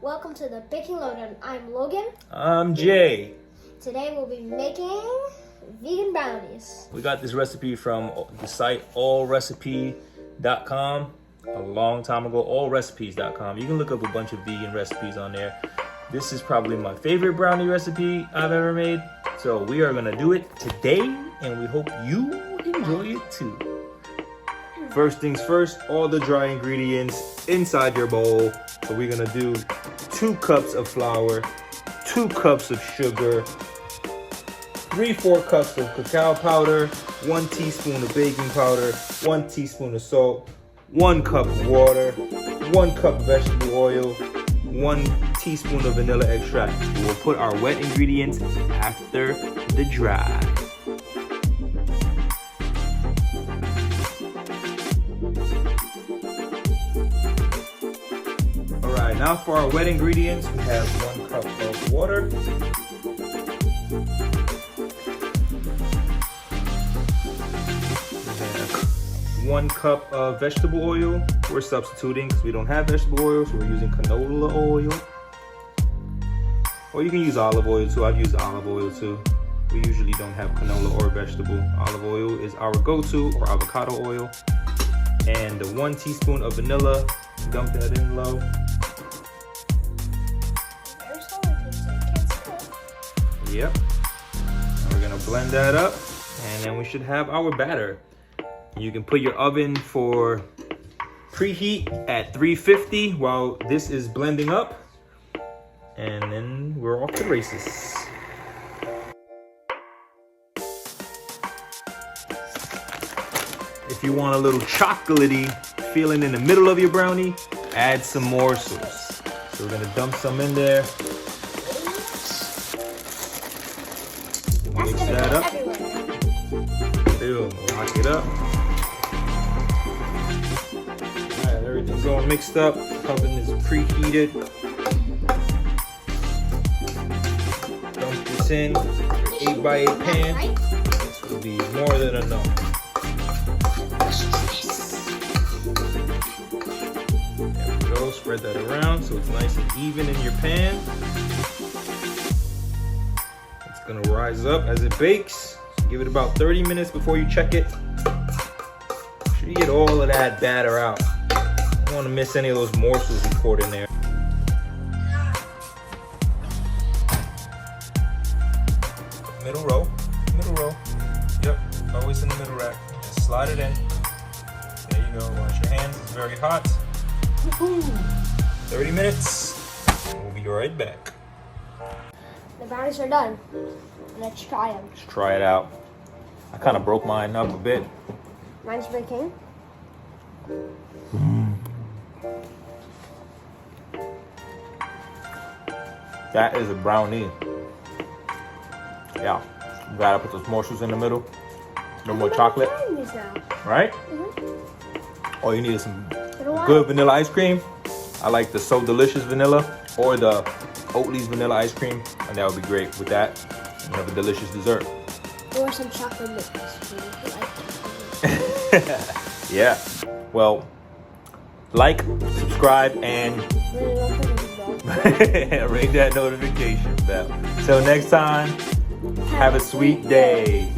Welcome to the Baking Lowdown. I'm Logan. I'm Jay. Today we'll be making vegan brownies. We got this recipe from the site allrecipe.com a long time ago, allrecipes.com. You can look up a bunch of vegan recipes on there. This is probably my favorite brownie recipe I've ever made. So we are gonna do it today and we hope you enjoy it too. First things first, all the dry ingredients inside your bowl. So we're gonna do 2 cups of flour, 2 cups of sugar, 3/4 cups of cacao powder, 1 teaspoon of baking powder, 1 teaspoon of salt, 1 cup of water, 1 cup vegetable oil, 1 teaspoon of vanilla extract. We'll put our wet ingredients after the dry. Alright, now for our wet ingredients, we have 1 cup of water. We have 1 cup of vegetable oil. We're substituting because we don't have vegetable oil, so we're using canola oil. Or you can use olive oil too. I've used olive oil too. We usually don't have canola or vegetable. Olive oil is our go-to, or avocado oil. And 1 teaspoon of vanilla. Dump that in low. Yep. And we're gonna blend that up, and then we should have our batter. You can put your oven for preheat at 350 while this is blending up, and then we're off to the races. If you want a little chocolatey feeling in the middle of your brownie, add some morsels. So we're gonna dump some in there. Mix that up. Boom, lock it up. Alright, everything's all mixed up. Oven is preheated. Dump this in your 8x8 pan. This will be more than enough. There we go. Spread that around so it's nice and even in your pan. Gonna rise up as it bakes. So give it about 30 minutes before you check it. Make sure you get all of that batter out. Don't want to miss any of those morsels we poured in there. Middle row, middle row. Yep, always in the middle rack. Just slide it in. There you go. Wash your hands. It's very hot. 30 minutes. We'll be right back. The brownies are done. Let's try them. Let's try it out. I kind of broke mine up a bit. Mine's baking. That is a brownie. Yeah. You gotta put those morsels in the middle. No more chocolate. Now. Right? All you need is some good vanilla ice cream. I like the So Delicious vanilla or the Oatly's vanilla ice cream, and that would be great with that. You have a delicious dessert. Or some chocolate mix. Yeah. Well, like, subscribe, and ring that notification bell. Till next time, have a sweet day.